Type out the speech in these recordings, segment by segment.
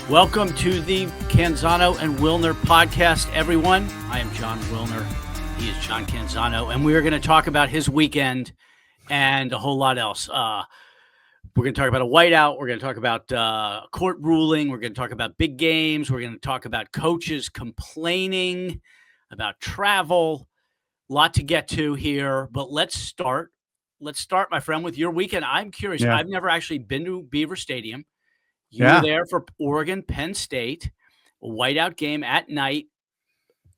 Welcome to the Canzano and Wilner podcast, everyone. I am Jon Wilner. He is John Canzano, and we are going to talk about his weekend and a whole lot else. We're going to talk about a whiteout. We're going to talk about court ruling. We're going to talk about big games. We're going to talk about coaches complaining, about travel. A lot to get to here, but let's start. Let's start, my friend, with your weekend. I'm curious. Yeah. I've never actually been to Beaver Stadium. You were there for Oregon, Penn State, a whiteout game at night,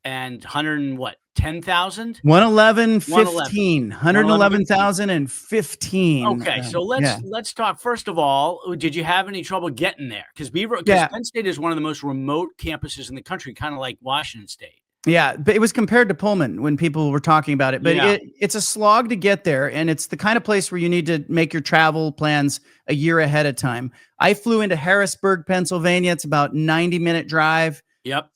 and 10,000? 111,015. Okay, so let's talk. First of all, did you have any trouble getting there? Because Penn State is one of the most remote campuses in the country, kind of like Washington State. Yeah, but it was compared to Pullman when people were talking about it. But it's a slog to get there, and it's the kind of place where you need to make your travel plans a year ahead of time. I flew into Harrisburg, Pennsylvania. It's about 90-minute drive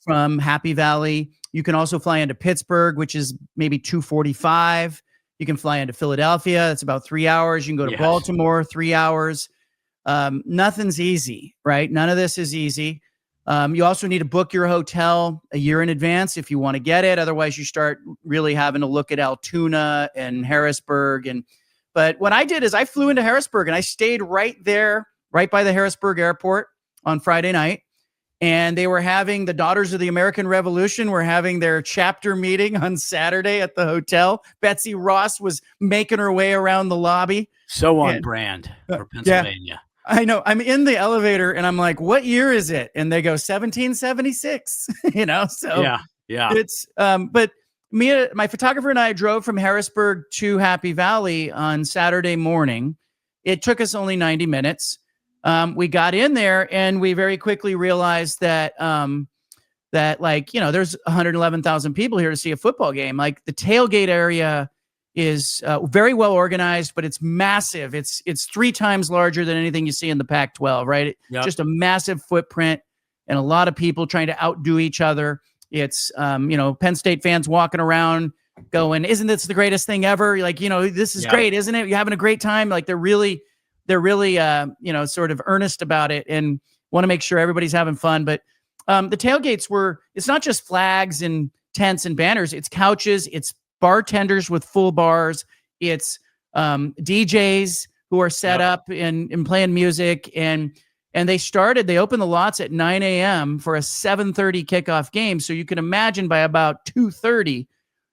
from Happy Valley. You can also fly into Pittsburgh, which is maybe 2:45. You can fly into Philadelphia. It's about 3 hours. You can go to Baltimore, 3 hours. Nothing's easy, right? None of this is easy. You also need to book your hotel a year in advance if you want to get it. Otherwise, you start really having to look at Altoona and Harrisburg. But what I did is I flew into Harrisburg and I stayed right there, right by the Harrisburg airport on Friday night. And they were having the Daughters of the American Revolution were having their chapter meeting on Saturday at the hotel. Betsy Ross was making her way around the lobby. So on brand for Pennsylvania. Yeah. I know. I'm in the elevator and I'm like, what year is it? And they go 1776, so yeah. It's, but my photographer and I drove from Harrisburg to Happy Valley on Saturday morning. It took us only 90 minutes. We got in there and we very quickly realized that, there's 111,000 people here to see a football game. Like the tailgate area is very well organized, but it's massive. It's 3 times larger than anything you see in the Pac-12, right? Just a massive footprint and a lot of people trying to outdo each other. It's, Penn State fans walking around going, isn't this the greatest thing ever? Like, this is great, isn't it? You're having a great time. Like they're really, sort of earnest about it and want to make sure everybody's having fun. But the tailgates it's not just flags and tents and banners. It's couches. It's bartenders with full bars. It's DJs who are set up and playing music. And they opened the lots at 9 a.m. for a 7:30 kickoff game. So you can imagine by about 2:30,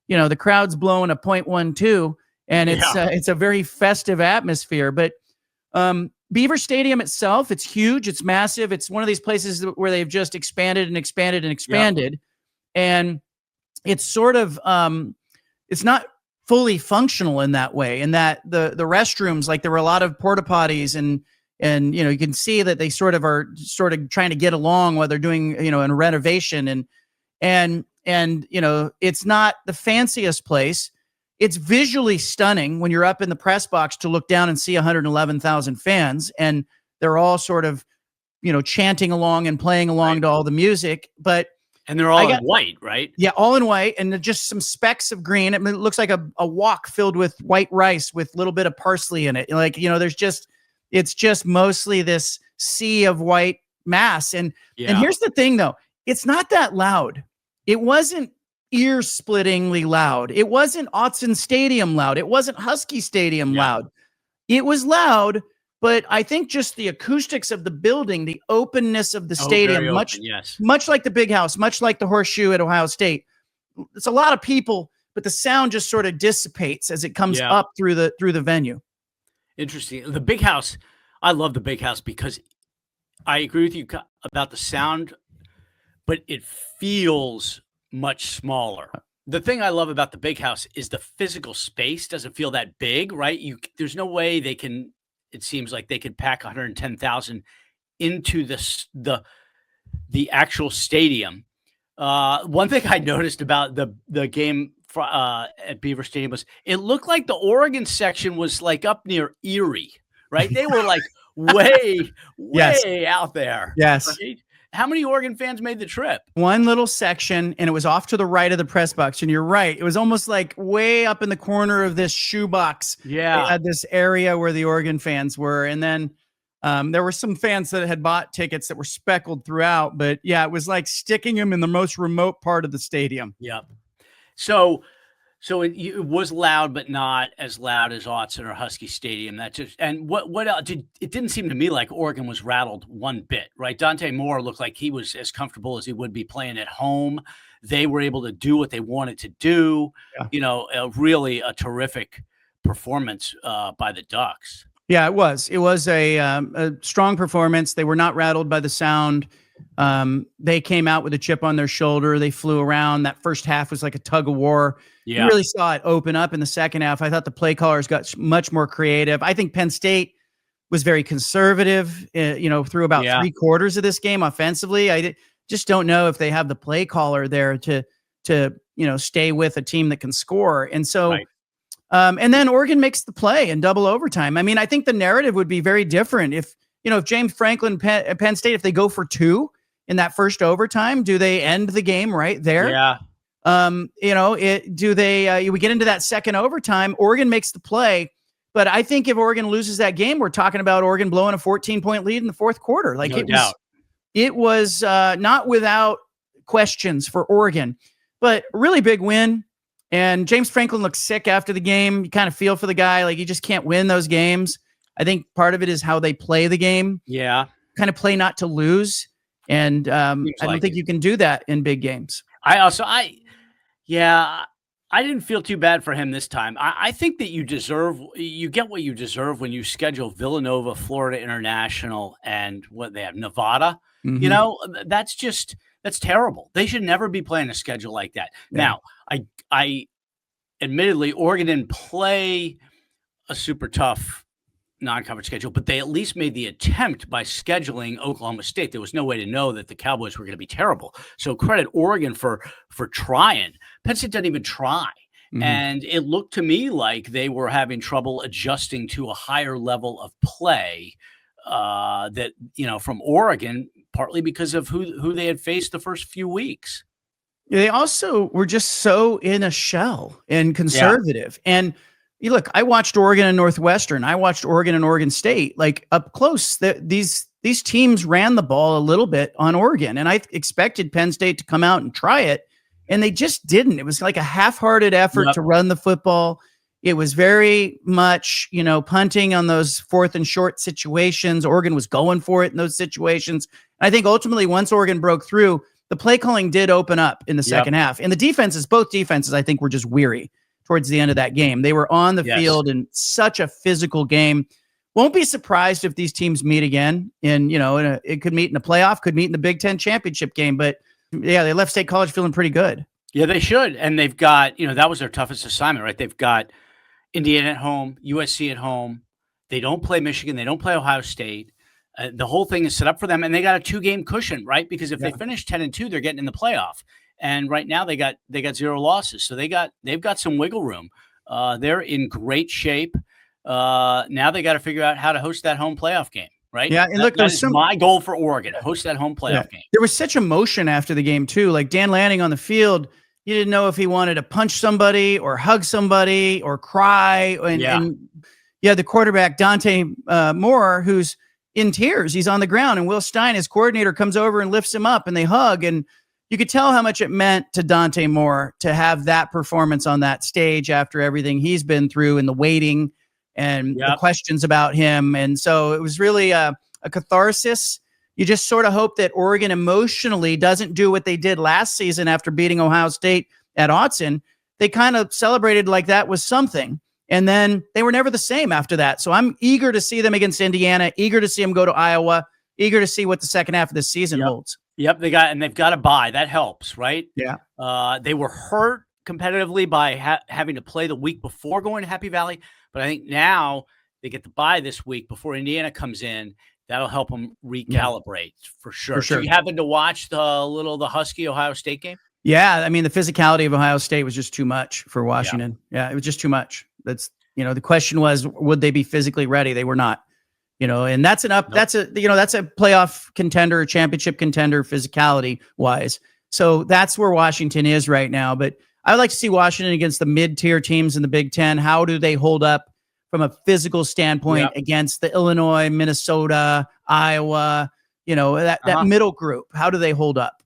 the crowd's blowing a .12 and it's a very festive atmosphere. But Beaver Stadium itself, it's huge. It's massive. It's one of these places where they've just expanded and expanded and expanded. And it's sort of, it's not fully functional in that way. And that the restrooms, like there were a lot of porta potties and you can see that they sort of trying to get along while they're doing, a renovation and it's not the fanciest place. It's visually stunning when you're up in the press box to look down and see 111,000 fans and they're all sort of, chanting along and playing along to all the music, and they're all in white, right? Yeah, all in white, and just some specks of green. I mean, it looks like a wok filled with white rice with a little bit of parsley in it. Like, it's just mostly this sea of white mass. And here's the thing, though. It's not that loud. It wasn't ear-splittingly loud. It wasn't Autzen Stadium loud. It wasn't Husky Stadium loud. It was loud, but I think just the acoustics of the building, the openness of the stadium, much like the Big House, much like the Horseshoe at Ohio State. It's a lot of people, but the sound just sort of dissipates as it comes up through the venue. Interesting. The Big House, I love the Big House because I agree with you about the sound, but it feels much smaller. The thing I love about the Big House is the physical space doesn't feel that big, right? There's no way they can. It seems like they could pack 110,000 into the actual stadium. One thing I noticed about the game at Beaver Stadium was it looked like the Oregon section was like up near Erie, right? They were like way out there. Yes. Right? How many Oregon fans made the trip? One little section, and it was off to the right of the press box. And you're right. It was almost like way up in the corner of this shoebox. Yeah. They had this area where the Oregon fans were. And then There were some fans that had bought tickets that were speckled throughout, but yeah, it was like sticking them in the most remote part of the stadium. Yep. So it was loud, but not as loud as Autzen or Husky Stadium. And what else it didn't seem to me like Oregon was rattled one bit, right? Dante Moore looked like he was as comfortable as he would be playing at home. They were able to do what they wanted to do. Yeah. Really a terrific performance by the Ducks. Yeah, it was. It was a strong performance. They were not rattled by the sound. They came out with a chip on their shoulder. They flew around. That first half was like a tug of war. Yeah. You really saw it open up in the second half. I thought the play callers got much more creative. I think Penn State was very conservative, through about 3/4 of this game offensively. I just don't know if they have the play caller there to stay with a team that can score. And so, right. And then Oregon makes the play in double overtime. I mean, I think the narrative would be very different if James Franklin, Penn State, if they go for 2 in that first overtime, do they end the game right there? Yeah. We get into that second overtime, Oregon makes the play, but I think if Oregon loses that game, we're talking about Oregon blowing a 14-point lead in the fourth quarter. Like it was not without questions for Oregon, but a really big win. And James Franklin looked sick after the game. You kind of feel for the guy. Like, you just can't win those games. I think part of it is how they play the game. Yeah. Kind of play not to lose. And I don't think you can do that in big games. I didn't feel too bad for him this time. I think that you get what you deserve when you schedule Villanova, Florida International, and what they have, Nevada. Mm-hmm. That's terrible. They should never be playing a schedule like that. Yeah. Now, I admittedly, Oregon didn't play a super tough non-conference schedule, but they at least made the attempt by scheduling Oklahoma State. There was no way to know that the Cowboys were going to be terrible. So credit Oregon for trying. Penn State didn't even try. Mm-hmm. And it looked to me like they were having trouble adjusting to a higher level of play from Oregon, partly because of who they had faced the first few weeks. They also were just so in a shell and conservative. Yeah. And look, I watched Oregon and Northwestern. I watched Oregon and Oregon State, like up close. These teams ran the ball a little bit on Oregon, and I expected Penn State to come out and try it, and they just didn't. It was like a half-hearted effort to run the football. It was very much, punting on those 4th and short situations. Oregon was going for it in those situations. I think ultimately, once Oregon broke through, the play calling did open up in the second half. And both defenses, I think, were just weary towards the end of that game. They were on the field in such a physical game. Won't be surprised if these teams meet again. It could meet in a playoff, could meet in the Big Ten championship game. But yeah, they left State College feeling pretty good. Yeah, they should. And they've got, that was their toughest assignment, right? They've got Indiana at home, USC at home. They don't play Michigan. They don't play Ohio State. The whole thing is set up for them, and they got a 2-game cushion, right? Because if they finish 10-2, they're getting in the playoff. And right now they got 0 losses, so they've got some wiggle room. They're in great shape. Now they got to figure out how to host that home playoff game, right? Yeah, and look, that's my goal for Oregon: host that home playoff game. There was such emotion after the game too. Like Dan Lanning on the field, you didn't know if he wanted to punch somebody or hug somebody or cry. And the quarterback Dante Moore, who's in tears. He's on the ground, and Will Stein, his coordinator, comes over and lifts him up, and they hug. And you could tell how much it meant to Dante Moore to have that performance on that stage after everything he's been through and the waiting and the questions about him. And so it was really a catharsis. You just sort of hope that Oregon emotionally doesn't do what they did last season after beating Ohio State at Autzen. They kind of celebrated like that was something. And then they were never the same after that. So I'm eager to see them against Indiana, eager to see them go to Iowa, eager to see what the second half of the season holds. Yep, they've got a bye. That helps, right? Yeah. They were hurt competitively by having to play the week before going to Happy Valley, but I think now they get the bye this week before Indiana comes in. That'll help them recalibrate for sure. So you happen to watch the Husky Ohio State game? Yeah, I mean, the physicality of Ohio State was just too much for Washington. Yeah, it was just too much. That's, the question was, would they be physically ready? They were not, and that's a playoff contender, championship contender physicality wise. So that's where Washington is right now. But I would like to see Washington against the mid-tier teams in the Big Ten. How do they hold up from a physical standpoint against the Illinois, Minnesota, Iowa, that middle group? How do they hold up?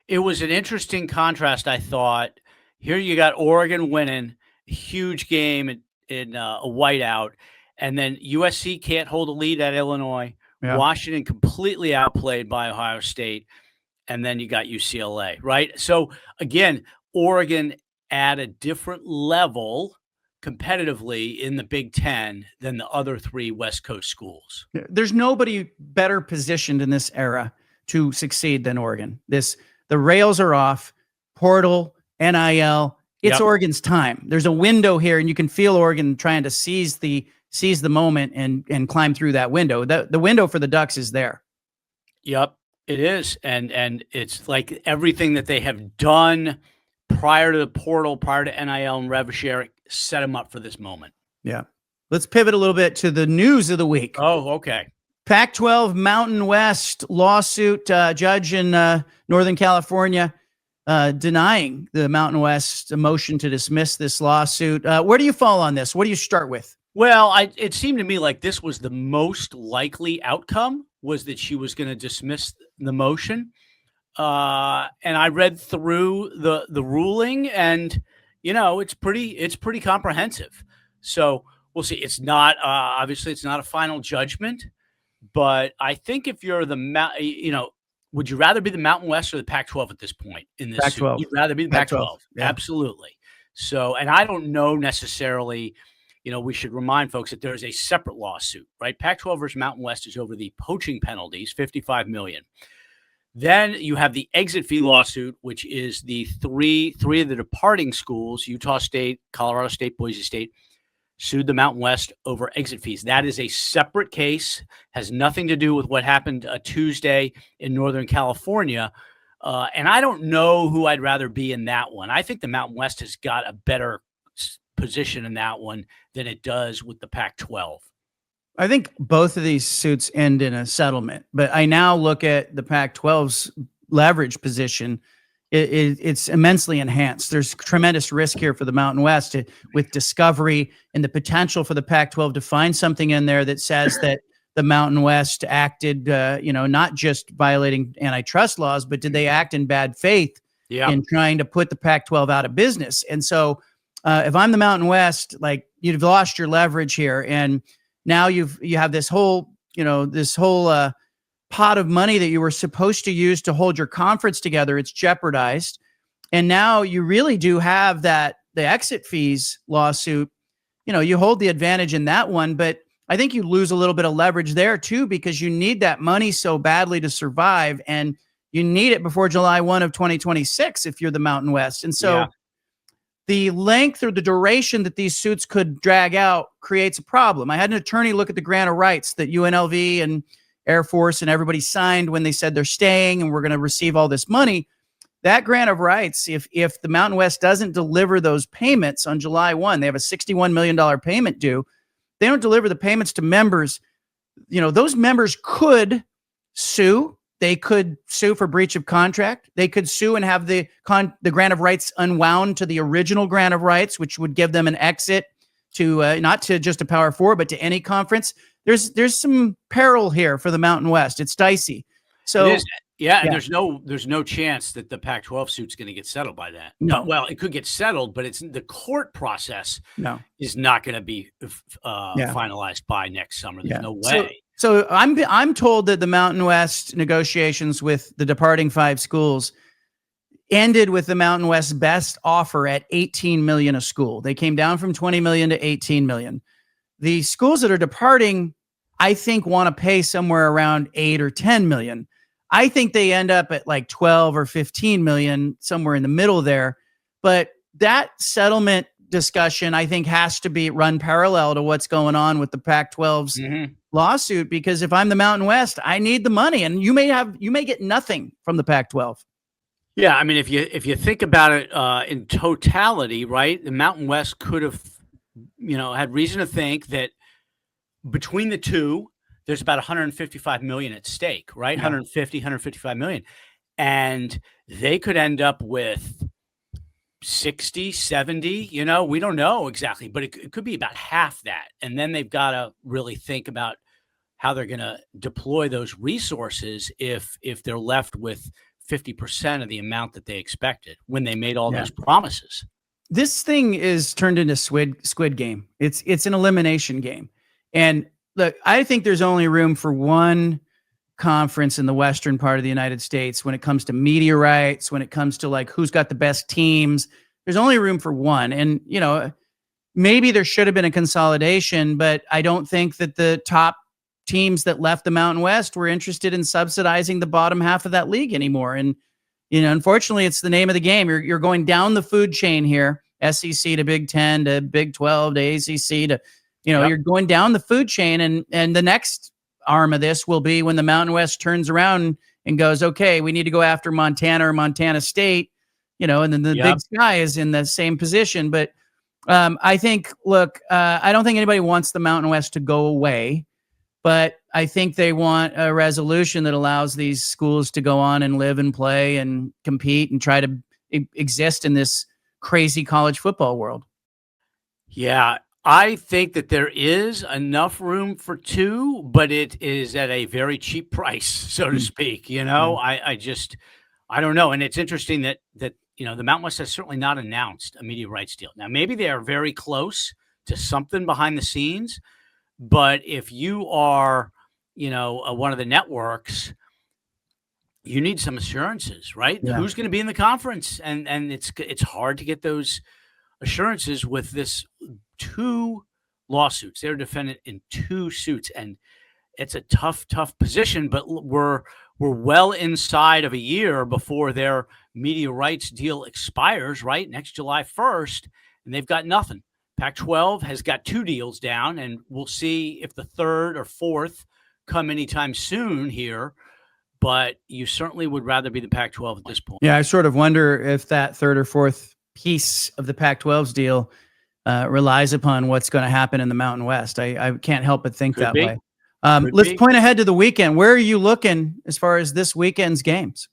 It was an interesting contrast, I thought. Here you got Oregon winning, huge game in a whiteout, and then USC can't hold a lead at Illinois. Yeah. Washington completely outplayed by Ohio State, and then you got UCLA, right? So, again, Oregon at a different level competitively in the Big Ten than the other three West Coast schools. There's nobody better positioned in this era to succeed than Oregon. The rails are off, portal, NIL. It's Oregon's time. There's a window here, and you can feel Oregon trying to seize the moment and climb through that window. The window for the Ducks is there. Yep, it is. And it's like everything that they have done prior to the portal, prior to NIL and rev share, set them up for this moment. Yeah. Let's pivot a little bit to the news of the week. Oh, okay. Pac-12 Mountain West lawsuit, judge in Northern California denying the Mountain West motion to dismiss this lawsuit. Where do you fall on this? What do you start with? Well, it seemed to me like this was the most likely outcome, was that she was going to dismiss the motion. And I read through the ruling, and it's pretty comprehensive. So we'll see. It's not obviously it's not a final judgment, but I think if you're would you rather be the Mountain West or the Pac-12 at this point in this Pac-12? You'd rather be the Pac-12. Yeah. Absolutely. So, and I don't know necessarily. We should remind folks that there is a separate lawsuit, right? Pac-12 versus Mountain West is over the poaching penalties, $55 million. Then you have the exit fee lawsuit, which is the three of the departing schools, Utah State, Colorado State, Boise State, sued the Mountain West over exit fees. That is a separate case, has nothing to do with what happened Tuesday in Northern California. And I don't know who I'd rather be in that one. I think the Mountain West has got a better position in that one than it does with the Pac-12. I think both of these suits end in a settlement, but I now look at the Pac-12's leverage position. It's immensely enhanced. There's tremendous risk here for the Mountain West with discovery and the potential for the Pac-12 to find something in there that says that the Mountain West acted, not just violating antitrust laws, but did they act in bad faith in trying to put the Pac-12 out of business? And so if I'm the Mountain West, like, you've lost your leverage here, and now you have this whole pot of money that you were supposed to use to hold your conference together. It's jeopardized. And now you really do have the exit fees lawsuit. You hold the advantage in that one, but I think you lose a little bit of leverage there too, because you need that money so badly to survive, and you need it before July 1 of 2026 if you're the Mountain West. And so the length or the duration that these suits could drag out creates a problem. I had an attorney look at the grant of rights that UNLV and Air Force and everybody signed when they said they're staying and we're going to receive all this money. That grant of rights, if the Mountain West doesn't deliver those payments on July 1, they have a $61 million payment due. They don't deliver the payments to members. Those members could sue. They could sue for breach of contract. They could sue and have the grant of rights unwound to the original grant of rights, which would give them an exit to not to just a Power 4, but to any conference. There's some peril here for the Mountain West. It's dicey. So it is, and there's no chance that the Pac-12 suit's going to get settled by that. No. Well, it could get settled, but it's the court process. No, is not going to be finalized by next summer. There's no way. So I'm told that the Mountain West negotiations with the departing 5 schools ended with the Mountain West's best offer at $18 million a school. They came down from $20 million to $18 million. The schools that are departing, I think, want to pay somewhere around $8 or $10 million. I think they end up at like 12 or 15 million, somewhere in the middle there. But that settlement discussion, I think, has to be run parallel to what's going on with the Pac-12's lawsuit, because if I'm the Mountain West, I need the money, and you may get nothing from the Pac-12. Yeah, I mean, if you think about it in totality, right, the Mountain West could have, had reason to think that between the two, there's about 155 million at stake, right? 155 million. And they could end up with 60, 70, we don't know exactly, but it could be about half that. And then they've got to really think about how they're going to deploy those resources if they're left with 50% of the amount that they expected when they made all those promises. This thing is turned into Squid Game. It's an elimination game. And look, I think there's only room for one conference in the western part of the United States when it comes to media rights, when it comes to like who's got the best teams. There's only room for one. And, maybe there should have been a consolidation, but I don't think that the top teams that left the Mountain West were interested in subsidizing the bottom half of that league anymore. And, unfortunately, it's the name of the game. You're going down the food chain here, SEC to Big 10 to Big 12 to ACC to, you're going down the food chain. And the next arm of this will be when the Mountain West turns around and goes, okay, we need to go after Montana or Montana State, and then the Big Sky is in the same position. But I think, look, I don't think anybody wants the Mountain West to go away, but I think they want a resolution that allows these schools to go on and live and play and compete and try to exist in this crazy college football world. Yeah, I think that there is enough room for two, but it is at a very cheap price, so to speak. I don't know. And it's interesting that the Mountain West has certainly not announced a media rights deal. Now, maybe they are very close to something behind the scenes, but if you are, one of the networks, you need some assurances, right? Yeah. Who's going to be in the conference? And it's hard to get those assurances with this 2 lawsuits. They're defendant in 2 suits, and it's a tough position, but we're well inside of a year before their media rights deal expires, right? Next July 1st, and they've got nothing. Pac-12 has got 2 deals down, and we'll see if the 3rd or 4th come anytime soon here, but you certainly would rather be the Pac-12 at this point. Yeah, I sort of wonder if that 3rd or 4th piece of the Pac-12's deal relies upon what's going to happen in the Mountain West. I can't help but think that way. Let's point ahead to the weekend. Where are you looking as far as this weekend's games?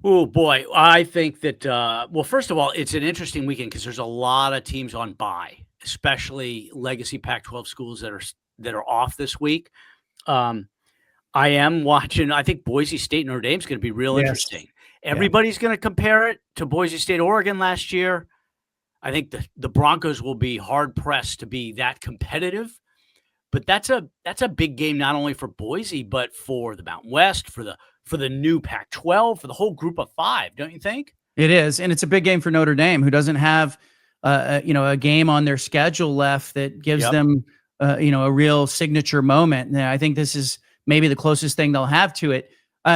Oh, boy. I think that, well, first of all, it's an interesting weekend because there's a lot of teams on bye, especially legacy Pac-12 schools that are off this week. I am watching, I think Boise State Notre Dame is going to be real interesting. Everybody's going to compare it to Boise State, Oregon last year. I think the Broncos will be hard pressed to be that competitive, but that's a big game, not only for Boise, but for the Mountain West, for the new Pac-12, for the whole group of 5, don't you think? It is. And it's a big game for Notre Dame, who doesn't have, a game on their schedule left that gives them, a real signature moment. And I think this is maybe the closest thing they'll have to it.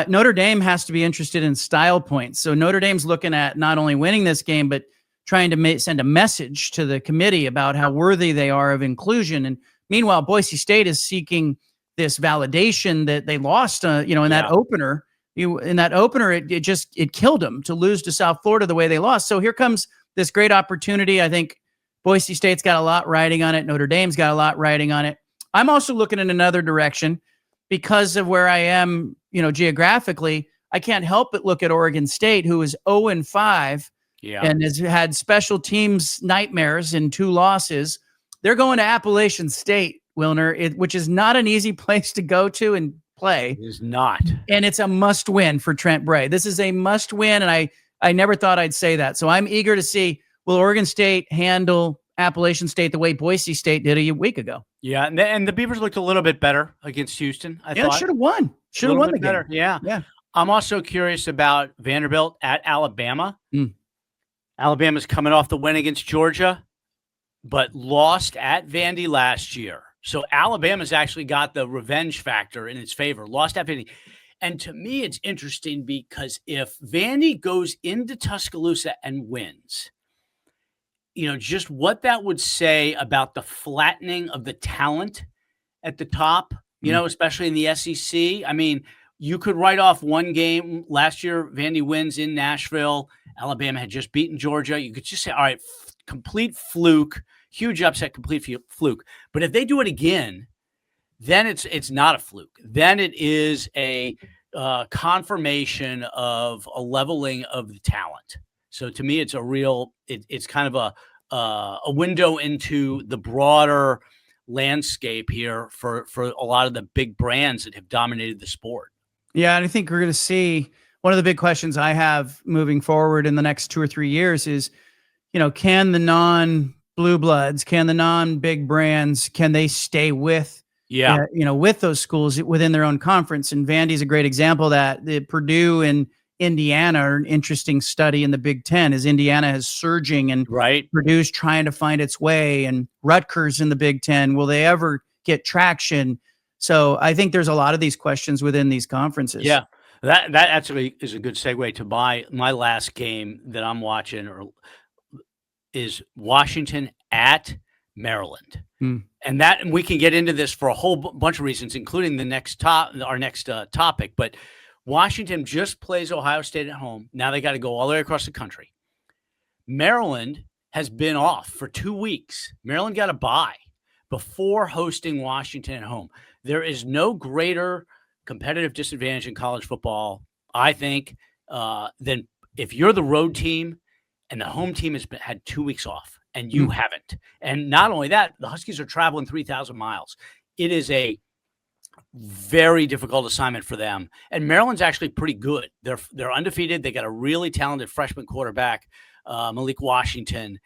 Notre Dame has to be interested in style points. So Notre Dame's looking at not only winning this game, but trying to send a message to the committee about how worthy they are of inclusion. And meanwhile, Boise State is seeking this validation that they lost, in that opener. It killed them to lose to South Florida the way they lost. So here comes this great opportunity. I think Boise State's got a lot riding on it. Notre Dame's got a lot riding on it. I'm also looking in another direction because of where I am, geographically. I can't help but look at Oregon State, who is 0-5 and has had special teams nightmares in 2 losses. They're going to Appalachian State, Wilner, which is not an easy place to go to and play. It is not. And it's a must win for Trent Bray. This is a must win. And I never thought I'd say that. So I'm eager to see, will Oregon State handle Appalachian State the way Boise State did a week ago? Yeah. And the Beavers looked a little bit better against Houston. I thought should have won. Should have won the game. Yeah. I'm also curious about Vanderbilt at Alabama. Alabama's coming off the win against Georgia, but lost at Vandy last year. So Alabama's actually got the revenge factor in its favor. Lost at Vandy. And to me, it's interesting because if Vandy goes into Tuscaloosa and wins, just what that would say about the flattening of the talent at the top, especially in the SEC. I mean, you could write off one game last year. Vandy wins in Nashville. Alabama had just beaten Georgia. You could just say, all right, complete fluke, huge upset, complete fluke. But if they do it again, then it's not a fluke. Then it is a confirmation of a leveling of the talent. So to me, it's a real. It's kind of a window into the broader landscape here for a lot of the big brands that have dominated the sport. Yeah, and I think we're going to see one of the big questions I have moving forward in the next 2 or 3 years is, can the non-blue bloods, can the non-big brands, can they stay with, with those schools within their own conference? And Vandy's a great example of that. The Purdue and Indiana are an interesting study in the Big Ten, as Indiana is surging and Purdue's trying to find its way, and Rutgers in the Big Ten. Will they ever get traction? So I think there's a lot of these questions within these conferences. Yeah, that actually is a good segue to my last game that I'm watching is Washington at Maryland. And we can get into this for a whole bunch of reasons, including our next topic. But Washington just plays Ohio State at home. Now they got to go all the way across the country. Maryland has been off for 2 weeks. Maryland got a bye before hosting Washington at home. There is no greater competitive disadvantage in college football, I think, than if you're the road team and the home team has had 2 weeks off and you haven't. And not only that, the Huskies are traveling 3,000 miles. It is a very difficult assignment for them. And Maryland's actually pretty good. They're undefeated. They got a really talented freshman quarterback, Malik Washington.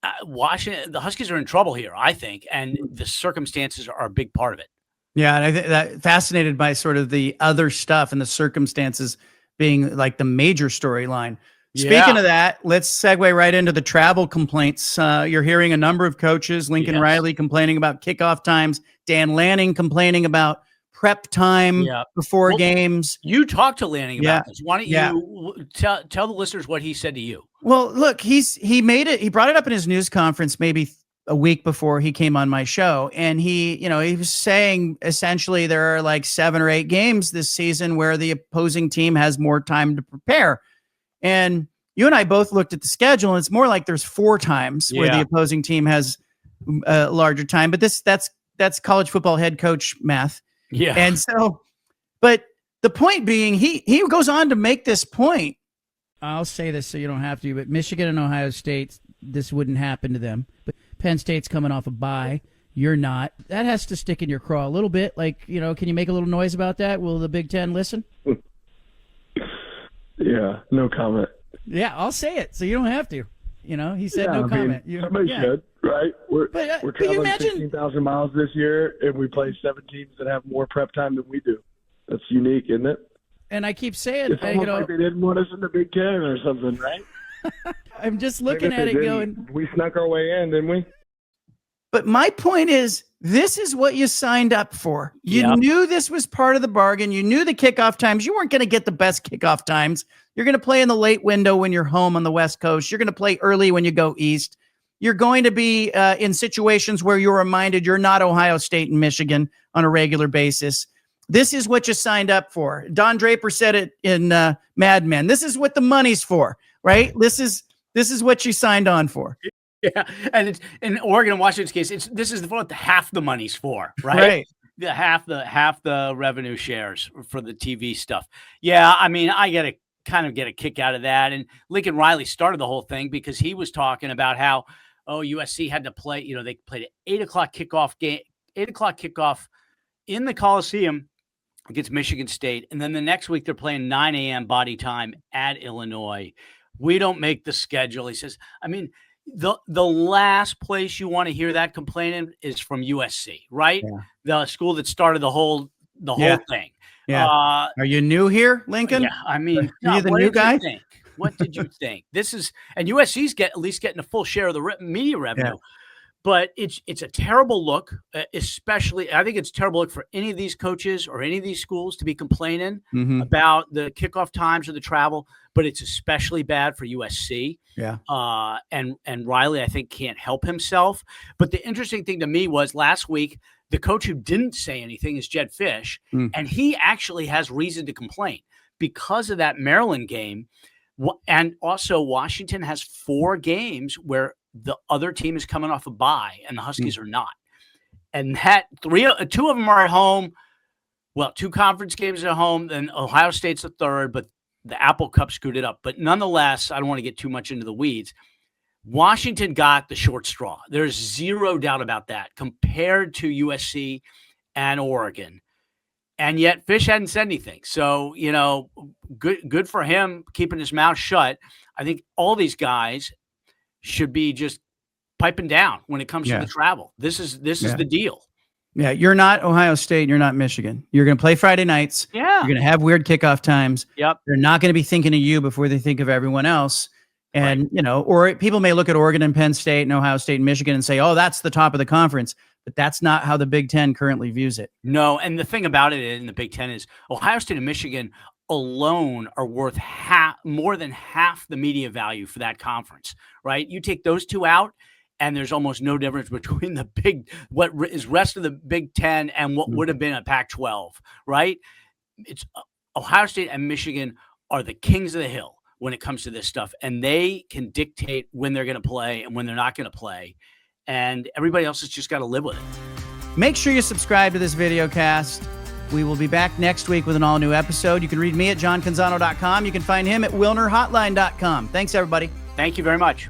The Huskies are in trouble here, I think, and the circumstances are a big part of it. Yeah, and I think that fascinated by sort of the other stuff and the circumstances being like the major storyline. Speaking of that, let's segue right into the travel complaints. You're hearing a number of coaches, Lincoln Riley complaining about kickoff times, Dan Lanning complaining about prep time before games. You talked to Lanning about this. Why don't you tell the listeners what he said to you? Well, look, he brought it up in his news conference maybe a week before he came on my show. And he was saying essentially there are like 7 or 8 games this season where the opposing team has more time to prepare. And you and I both looked at the schedule, and it's more like there's 4 times where the opposing team has a larger time. But that's college football head coach math. Yeah. And so, but the point being, he goes on to make this point. I'll say this so you don't have to, but Michigan and Ohio State, this wouldn't happen to them. But Penn State's coming off a bye. You're not. That has to stick in your craw a little bit. Like, can you make a little noise about that? Will the Big Ten listen? Yeah, no comment. Yeah, I'll say it, so you don't have to. He said no comment. Somebody should, right? We're traveling 16,000 miles this year, and we play 7 teams that have more prep time than we do. That's unique, isn't it? And I keep saying, it's almost like they didn't want us in the Big Ten or something, right? I'm just looking at it going, we snuck our way in, didn't we? But my point is, this is what you signed up for. You knew this was part of the bargain. You knew the kickoff times. You weren't going to get the best kickoff times. You're going to play in the late window when you're home on the West Coast. You're going to play early when you go east. You're going to be in situations where you're reminded you're not Ohio State and Michigan on a regular basis. This is what you signed up for. Don Draper said it in Mad Men. This is what the money's for, right? This is what you signed on for. Yeah, and it's in Oregon and Washington's case. This is what half the money's for, right? Right. The half the revenue shares for the TV stuff. Yeah, I mean, I get a kick out of that. And Lincoln Riley started the whole thing because he was talking about how USC had to play. They played an 8:00 kickoff game, 8:00 kickoff in the Coliseum against Michigan State, and then the next week they're playing 9 a.m. body time at Illinois. We don't make the schedule. He says, I mean. The last place you want to hear that complaining is from USC, right? Yeah. The school that started the whole thing. Yeah. Are you new here, Lincoln? Yeah. I mean, are you the new guy? What did you think? And USC's at least getting a full share of the media revenue. Yeah. But it's a terrible look, especially I think it's a terrible look for any of these coaches or any of these schools to be complaining about the kickoff times or the travel, but it's especially bad for USC. Yeah. And Riley, I think, can't help himself. But the interesting thing to me was last week, the coach who didn't say anything is Jed Fish, and he actually has reason to complain because of that Maryland game. And also Washington has 4 games where the other team is coming off a bye and the Huskies are not. And that 2 of them are at home. Well, 2 conference games at home, then Ohio State's the third, but the Apple Cup screwed it up. But nonetheless, I don't want to get too much into the weeds. Washington got the short straw. There's zero doubt about that compared to USC and Oregon. And yet Fish hadn't said anything. So, good for him keeping his mouth shut. I think all these guys should be just piping down when it comes to the travel. This is the deal. Yeah, you're not Ohio State. You're not Michigan. You're going to play Friday nights. Yeah. You're going to have weird kickoff times. Yep. They're not going to be thinking of you before they think of everyone else. And, or people may look at Oregon and Penn State and Ohio State and Michigan and say, oh, that's the top of the conference. But that's not how the Big Ten currently views it. No, and the thing about it in the Big Ten is Ohio State and Michigan alone are worth more than half the media value for that conference, right? You take those two out, and there's almost no difference between what is rest of the Big Ten and what would have been a Pac-12, right? It's Ohio State and Michigan are the kings of the hill when it comes to this stuff, and they can dictate when they're going to play and when they're not going to play, and everybody else has just got to live with it. Make sure you subscribe to this video cast. We will be back next week with an all-new episode. You can read me at JohnCanzano.com. You can find him at WilnerHotline.com. Thanks, everybody. Thank you very much.